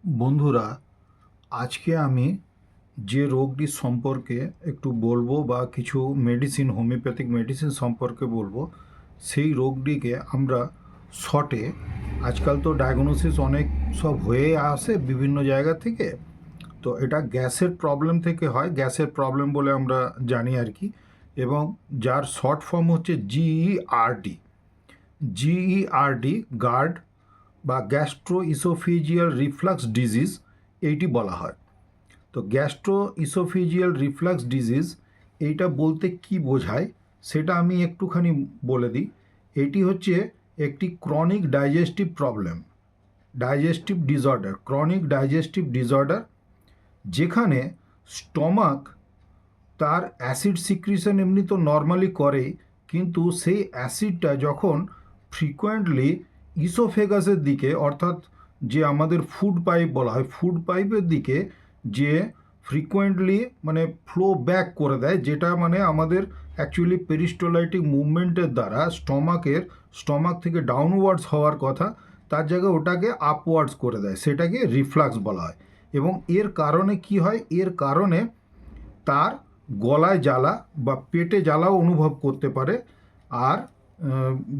বন্ধুরা, আজকে আমি যে রোগটি সম্পর্কে একটু বলবো বা কিছু মেডিসিন, হোমিওপ্যাথিক মেডিসিন সম্পর্কে বলবো, সেই রোগটিকে আমরা শর্টে, আজকাল তো ডায়াগনোসিস অনেক সব হয়ে আসে বিভিন্ন জায়গা থেকে। তো এটা গ্যাসের প্রবলেম থেকে হয়, গ্যাসের প্রবলেম বলে আমরা জানি আর কি। এবং যার শর্ট ফর্ম হচ্ছে জিইআরডি। জিইআরডি, গার্ড বা গ্যাস্ট্রো ইসোফেজিয়াল রিফ্লাক্স ডিজিজ এইটি বলা হয়। তো গ্যাস্ট্রো ইসোফেজিয়াল রিফ্লাক্স ডিজিজ এইটা বলতে কি বোঝায় সেটা আমি একটুখানি বলে দিই। এটি হচ্ছে একটি chronic digestive problem, digestive disorder, chronic digestive disorder, যেখানে স্টমাক তার অ্যাসিড সিক্রিশন এমনি তো নর্মালি করে, কিন্তু সেই অ্যাসিডটা যখন ফ্রিকোয়েন্টলি ইসোফেগাসের দিকে, অর্থাৎ যে আমাদের ফুড পাইপ বলা হয়, ফুড পাইপের দিকে যে ফ্রিকোয়েন্টলি মানে ফ্লো ব্যাক করে দেয়, যেটা মানে আমাদের অ্যাকচুয়ালি পেরিস্টোলাইটিক মুভমেন্টের দ্বারা স্টমাক থেকে ডাউনওয়ার্ডস হওয়ার কথা, তার জায়গায় ওটাকে আপওয়ার্ডস করে দেয়, সেটাকে রিফ্লাক্স বলা হয়। এবং এর কারণে কি হয়? এর কারণে তার গলায় জ্বালা বা পেটে জ্বালাও অনুভব করতে পারে। আর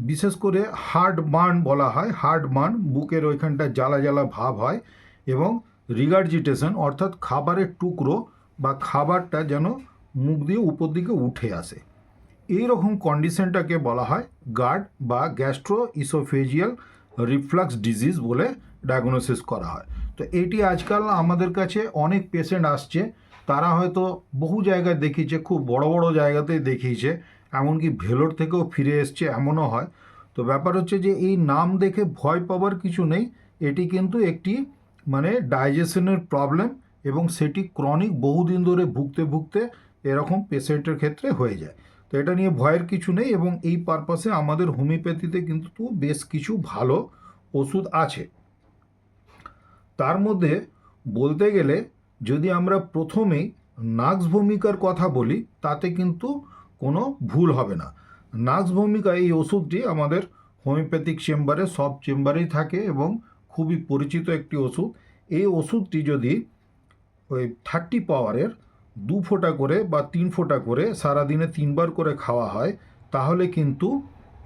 বিশেষ করে হার্ট বার্ন বলা হয়, হার্ট বার্ন, বুকের ওইখানটা জ্বালা জ্বালা ভাব হয়। এবং রিগার্জিটেশন, অর্থাৎ খাবারের টুকরো বা খাবারটা যেন মুখ দিয়ে উপর দিকে উঠে আসে। এই রকম কন্ডিশনটাকে বলা হয় গার্ড বা গ্যাস্ট্রো ইসোফেজিয়াল রিফ্লাক্স ডিজিজ বলে ডায়াগনোসিস করা হয়। তো এটি আজকাল আমাদের কাছে অনেক পেশেন্ট আসছে, তারা হয়তো বহু জায়গায় দেখিয়েছে, খুব বড় বড় জায়গাতেই দেখিয়েছে, এমনকি ভেলোর থেকেও ফিরে এসছে, এমনও হয়। তো ব্যাপার হচ্ছে যে এই নাম দেখে ভয় পাওয়ার কিছু নেই। এটি কিন্তু একটি মানে ডাইজেশনের প্রবলেম, এবং সেটি ক্রনিক বহুদিন ধরে ভুগতে ভুগতে এরকম পেশেন্টের ক্ষেত্রে হয়ে যায়। তো এটা নিয়ে ভয়ের কিছু নেই, এবং এই পারপাসে আমাদের হোমিওপ্যাথিতে কিন্তু বেশ কিছু ভালো ওষুধ আছে। তার মধ্যে বলতে গেলে যদি আমরা প্রথমেই নাক্স ভূমিকার কথা বলি, তাতে কিন্তু কোনো ভুল হবে না। নাক্স ভূমিকা এই ওষুধটি আমাদের হোমিওপ্যাথিক চেম্বারে, সব চেম্বারেই থাকে এবং খুবই পরিচিত একটি ওষুধ। এই ওষুধটি যদি ওই 30 পাওয়ারের 2 ফোঁটা করে বা 3 ফোঁটা করে সারাদিনে 3বার করে খাওয়া হয়, তাহলে কিন্তু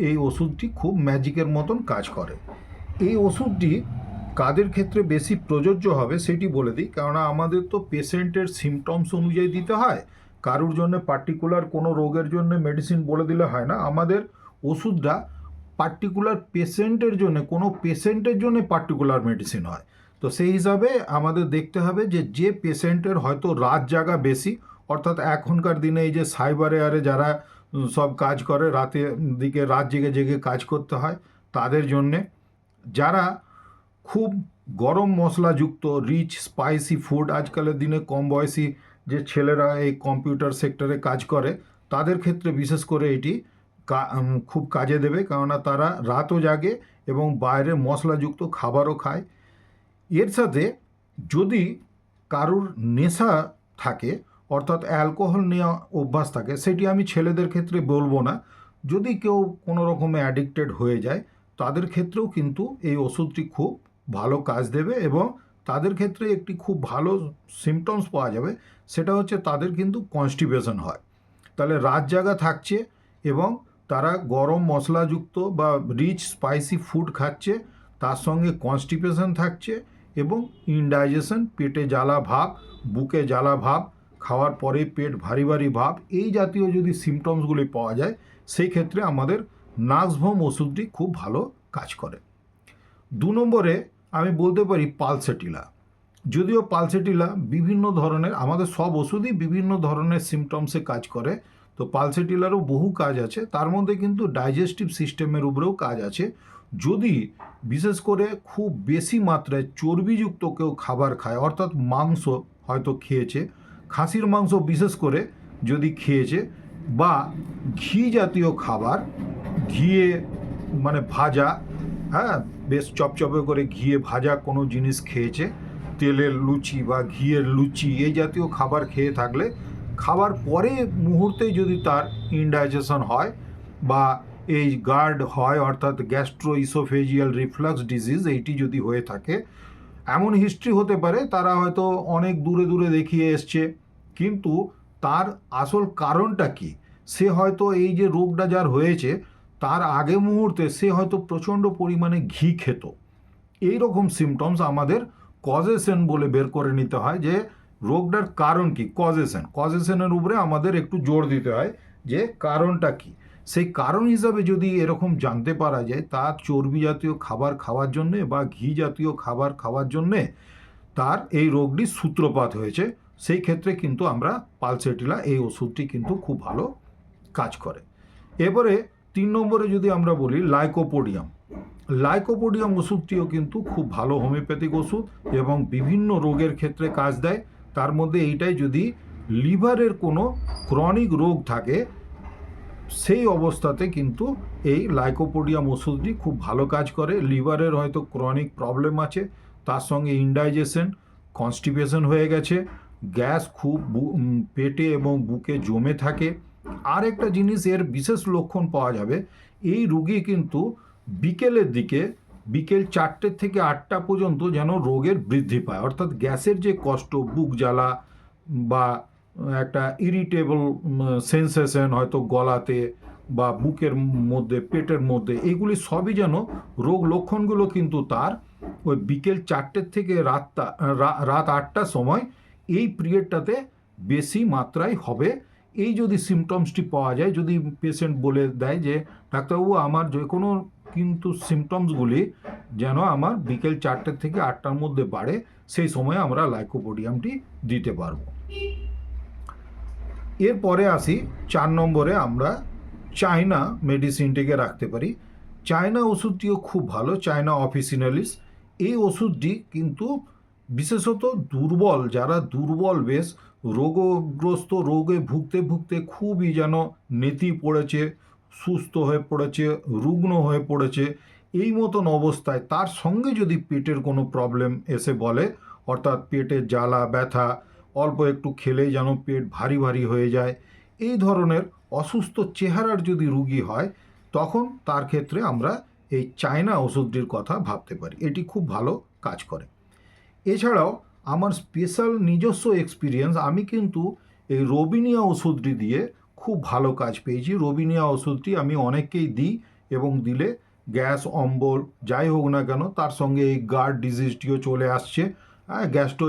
এই ওষুধটি খুব ম্যাজিকের মতন কাজ করে। এই ওষুধটি কাদের ক্ষেত্রে বেশি প্রযোজ্য হবে সেটি বলে দিই, কেননা আমাদের তো পেশেন্টের সিমটমস অনুযায়ী দিতে হয়। কারুর জন্য পার্টিকুলার কোনো রোগের জন্য মেডিসিন বলে দিলে হয় না। আমাদের ওষুধটা পার্টিকুলার পেশেন্টের জন্য, কোনো পেশেন্টের জন্য পার্টিকুলার মেডিসিন হয়। তো সেই হিসাবে আমাদের দেখতে হবে যে যে পেশেন্টের হয়তো রাত জাগা বেশি, অর্থাৎ এখনকার দিনে এই যে সাইবারে আরে যারা সব কাজ করে, রাতে দিকে রাত জেগে জেগে কাজ করতে হয়, তাদের জন্যে। যারা খুব গরম মশলাযুক্ত রিচ স্পাইসি ফুড, আজকালের দিনে কম বয়সী যে ছেলেরা এই কম্পিউটার সেক্টরে কাজ করে, তাদের ক্ষেত্রে বিশেষ করে এটি খুব কাজে দেবে, কেননা তারা রাতও জাগে এবং বাইরে মশলাযুক্ত খাবারও খায়। এর সাথে যদি কারুর নেশা থাকে, অর্থাৎ অ্যালকোহল নেওয়া অভ্যাস থাকে, সেটি আমি ছেলেদের ক্ষেত্রে বলবো না, যদি কেউ কোনো রকমে অ্যাডিক্টেড হয়ে যায়, তাদের ক্ষেত্রেও কিন্তু এই ওষুধটি খুব ভালো কাজ দেবে। এবং তাদের ক্ষেত্রে একটি খুব ভালো সিমটমস পাওয়া যাবে, সেটা হচ্ছে তাদের কিন্তু কনস্টিপেশন হয়। তাহলে রাত জাগা থাকছে এবং তারা গরম মশলাযুক্ত বা রিচ স্পাইসি ফুড খাচ্ছে, তার সঙ্গে কনস্টিপেশন থাকছে এবং ইনডাইজেশন, পেটে জ্বালা ভাব, বুকে জ্বালা ভাব, খাওয়ার পরে পেট ভারী ভারী ভাব, এই জাতীয় যদি সিমটমসগুলি পাওয়া যায়, সেই ক্ষেত্রে আমাদের নাক্সভোম ওষুধটি খুব ভালো কাজ করে। 2 নম্বরে আমি বলতে পারি পালসেটিলা। যদিও পালসেটিলা বিভিন্ন ধরনের, আমাদের সব ওষুধই বিভিন্ন ধরনের সিমটমসে কাজ করে, তো পালসেটিলারও বহু কাজ আছে, তার মধ্যে কিন্তু ডাইজেস্টিভ সিস্টেমের উপরেও কাজ আছে। যদি বিশেষ করে খুব বেশি মাত্রায় চর্বিযুক্ত কেউ খাবার খায়, অর্থাৎ মাংস হয়তো খেয়েছে, খাসির মাংস বিশেষ করে যদি খেয়েছে, বা ঘি জাতীয় খাবার, ঘিয়ে মানে ভাজা, হ্যাঁ, বেশ চপচপে করে ঘিয়ে ভাজা কোনো জিনিস খেয়েছে, তেলের লুচি বা ঘিয়ের লুচি এই জাতীয় খাবার খেয়ে থাকলে, খাবার পরে মুহূর্তেই যদি তার ইনডাইজেশন হয় বা এই গার্ড হয়, অর্থাৎ গ্যাস্ট্রো ইসোফেজিয়াল রিফ্লাক্স ডিজিজ এইটি যদি হয়ে থাকে, এমন হিস্ট্রি হতে পারে তারা হয়তো অনেক দূরে দূরে দেখিয়ে এসছে, কিন্তু তার আসল কারণটা কি? সে হয়তো এই যে রোগটা যার হয়েছে তার আগে মুহূর্তে সে হয়তো প্রচণ্ড পরিমাণে ঘি খেত। এই রকম সিমটমস আমাদের কজেশন বলে বের করে নিতে হয়, যে রোগটার কারণ কি। কজেশনের উপরে আমাদের একটু জোর দিতে হয় যে কারণটা কি। সেই কারণ হিসাবে যদি এরকম জানতে পারা যায় তার চর্বি জাতীয় খাবার খাওয়ার জন্যে বা ঘি জাতীয় খাবার খাওয়ার জন্যে তার এই রোগটির সূত্রপাত হয়েছে, সেই ক্ষেত্রে কিন্তু আমরা পালসেটিলা এই ওষুধটি কিন্তু খুব ভালো কাজ করে। এবারে 3 নম্বরে যদি আমরা বলি লাইকোপোডিয়াম ওষুধটিও কিন্তু খুব ভালো হোমিওপ্যাথিক ওষুধ এবং বিভিন্ন রোগের ক্ষেত্রে কাজ দেয়। তার মধ্যে এইটাই, যদি লিভারের কোনো ক্রনিক রোগ থাকে সেই অবস্থাতে কিন্তু এই লাইকোপোডিয়াম ওষুধটি খুব ভালো কাজ করে। লিভারের হয়তো ক্রনিক প্রবলেম আছে, তার সঙ্গে ইনডাইজেশন, কনস্টিপেশন হয়ে গেছে, গ্যাস খুব পেটে এবং বুকে জমে থাকে। আর একটা জিনিস এর বিশেষ লক্ষণ পাওয়া যাবে, এই রোগী কিন্তু বিকেলের দিকে, বিকেল 4টে থেকে 8টা পর্যন্ত যেন রোগের বৃদ্ধি পায়, অর্থাৎ গ্যাসের যে কষ্ট, বুক জ্বালা বা একটা ইরিটেবল সেন্সেশন হয়তো গলাতে বা বুকের মধ্যে, পেটের মধ্যে, এইগুলি সবই যেন রোগ লক্ষণগুলো কিন্তু তার ওই বিকেল 4টে থেকে রাত 8টার সময় এই পিরিয়ডটাতে বেশি মাত্রায় হবে। এই যদি সিমটমসটি পাওয়া যায়, যদি পেশেন্ট বলে দেয় যে ডাক্তারবাবু আমার যে কোনো কিন্তু সিমটমসগুলি যেন আমার বিকেল 4টে থেকে 8টার মধ্যে বাড়ে, সেই সময় আমরা লাইকোপোডিয়ামটি দিতে পারবো। এরপরে আসি 4 নম্বরে, আমরা চায়না মেডিসিনটিকে রাখতে পারি। চায়না ওষুধটিও খুব ভালো, চায়না অফিসিনালিস। এই ওষুধটি কিন্তু বিশেষত যারা দুর্বল, বেশ রোগগ্রস্ত, রোগে ভুগতে ভুগতে খুবই যেন নেতি পড়েছে, সুস্থ হয়ে পড়েছে, রুগ্ন হয়ে পড়েছে, এই মতন অবস্থায় তার সঙ্গে যদি পেটের কোনো প্রবলেম এসে বলে, অর্থাৎ পেটের জ্বালা ব্যথা, অল্প একটু খেলেই যেন পেট ভারী ভারী হয়ে যায়, এই ধরনের অসুস্থ চেহারার যদি রুগী হয়, তখন তার ক্ষেত্রে আমরা এই চায়না ওষুধটির কথা ভাবতে পারি। এটি খুব ভালো কাজ করে। এছাড়াও আমার স্পেশাল নিজস্ব এক্সপিরিয়েন্স, আমি কিন্তু এই রোবিনিয়া ওষুধটি দিয়ে খুব ভালো কাজ পেয়েছি। রোবিনিয়া ওষুধটি আমি অনেককেই দিই এবং দিলে গ্যাস, অম্বল যাই হোক না কেন, তার সঙ্গে এই গার্ড ডিজিজটিও চলে আসছে, গ্যাস্ট্রো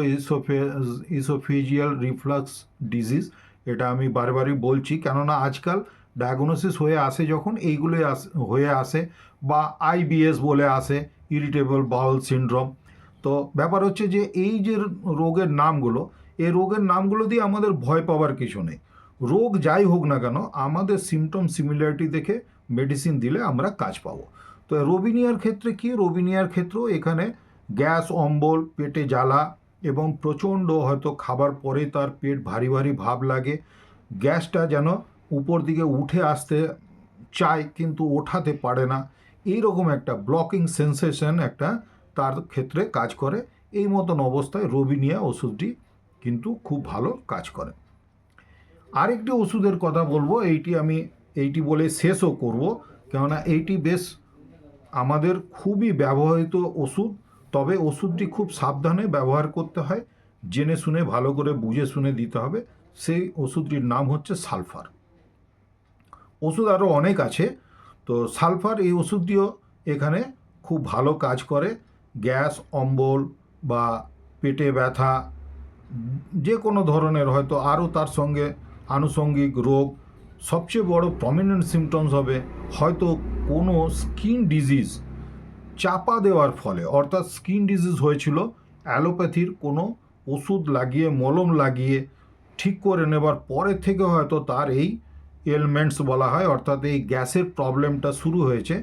ইসোফেজিয়াল রিফ্লাক্স ডিজিজ। এটা আমি বারবারই বলছি, কেননা আজকাল ডায়াগনোসিস হয়ে আসে যখন এইগুলোই হয়ে আসে, বা আইবিএস বলে আসে, ইরিটেবল বাউল সিনড্রোম। তো ব্যাপার হচ্ছে যে এই যে রোগের নামগুলো, এই রোগের নামগুলো দিয়ে আমাদের ভয় পাওয়ার কিছু নেই। রোগ যাই হোক না কেন, আমাদের সিমটম সিমিলারিটি দেখে মেডিসিন দিলে আমরা কাজ পাবো। তো রোবিনিয়ার ক্ষেত্রে কি, রোবিনিয়ার ক্ষেত্রেও এখানে গ্যাস, অম্বল, পেটে জ্বালা এবং প্রচণ্ড হয়তো খাবার পরে তার পেট ভারী ভারী ভাব লাগে, গ্যাসটা যেন উপর দিকে উঠে আসতে চায় কিন্তু ওঠাতে পারে না, এই রকম একটা ব্লকিং সেন্সেশন একটা তার ক্ষেত্রে কাজ করে। এই মতন অবস্থায় রোবিনিয়া ওষুধটি কিন্তু খুব ভালো কাজ করে। আরেকটি ওষুধের কথা বলবো, এইটি বলে শেষও করব, কেননা এইটি বেশ আমাদের খুবই ব্যবহৃত ওষুধ। তবে ওষুধটি খুব সাবধানে ব্যবহার করতে হয়, জেনে শুনে ভালো করে বুঝে শুনে দিতে হবে। সেই ওষুধটির নাম হচ্ছে সালফার। ওষুধ আরও অনেক আছে, তো সালফার এই ওষুধটিও এখানে খুব ভালো কাজ করে। গ্যাস, অম্বল বা পেটে ব্যথা, যে কোনো ধরনের হয়তো আরও তার সঙ্গে আনুষঙ্গিক রোগ, সবচেয়ে বড় প্রমিনেন্ট সিমটমস হবে হয়তো কোনো স্কিন ডিজিজ চাপা দেওয়ার ফলে, অর্থাৎ স্কিন ডিজিজ হয়েছিল, অ্যালোপ্যাথির কোনো ওষুধ লাগিয়ে, মলম লাগিয়ে ঠিক করে নেবার পরে থেকে হয়তো তার এই এলমেন্টস বলা হয়, অর্থাৎ এই গ্যাসের প্রবলেমটা শুরু হয়েছে।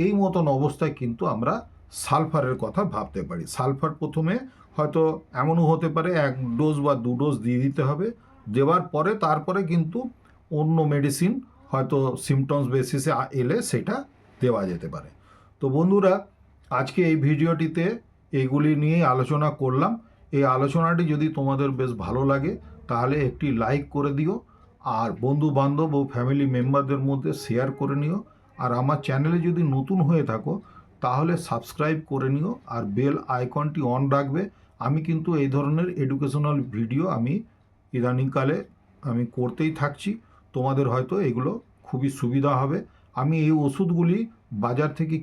এই মতন অবস্থায় কিন্তু আমরা সালফারের কথা ভাবতে পারি। সালফার প্রথমে হয়তো এমনও হতে পারে 1 ডোজ বা 2 ডোজ দিয়ে দিতে হবে, দেওয়ার পরে তারপরে কিন্তু অন্য মেডিসিন হয়তো সিমটমস বেসিসে এলে সেটা দেওয়া যেতে পারে। তো বন্ধুরা, আজকে এই ভিডিওটিতে এইগুলি নিয়েই আলোচনা করলাম। এই আলোচনাটি যদি তোমাদের বেশ ভালো লাগে তাহলে একটি লাইক করে দিও, আর বন্ধু বান্ধব ও ফ্যামিলি মেম্বারদের মধ্যে শেয়ার করে নিও। আর আমার চ্যানেলে যদি নতুন হয়ে থাকো তাহলে সাবস্ক্রাইব করে নিও আর বেল আইকনটি অন রাখবে। আমি কিন্তু এই ধরনের এডুকেশনাল ভিডিও আমি ইদানিংকালে আমি করতেই থাকছি। তোমাদের হয়তো এগুলো খুবই সুবিধা হবে। আমি এই ওষুধগুলি বাজার থেকে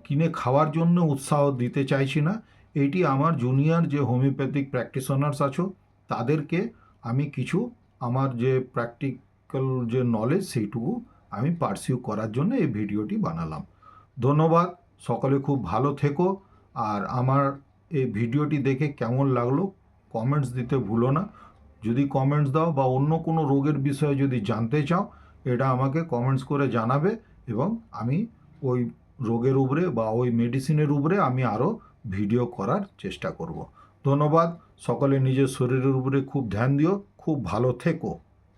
কিনে খাওয়ার জন্য উৎসাহ দিতে চাইছি না। এইটি আমার জুনিয়র যে হোমিওপ্যাথিক প্র্যাকটিশনার্স আছো তাদেরকে আমি কিছু আমার যে প্র্যাকটিক্যাল যে নলেজ সেইটুকু আমি পারসিউ করার জন্য এই ভিডিওটি বানালাম। ধন্যবাদ, সকলে খুব ভালো থেকো। আর আমার এই ভিডিওটি দেখে কেমন লাগলো কমেন্টস দিতে ভুলো না। যদি কমেন্টস দাও বা অন্য কোনো রোগের বিষয়ে যদি জানতে চাও এটা আমাকে কমেন্টস করে জানাবে এবং আমি ওই রোগের উপরে বা ওই মেডিসিনের উপরে আমি আরও ভিডিও করার চেষ্টা করব। ধন্যবাদ, সকলে নিজের শরীরের উপরে খুব ধ্যান দিও, খুব ভালো থেকো।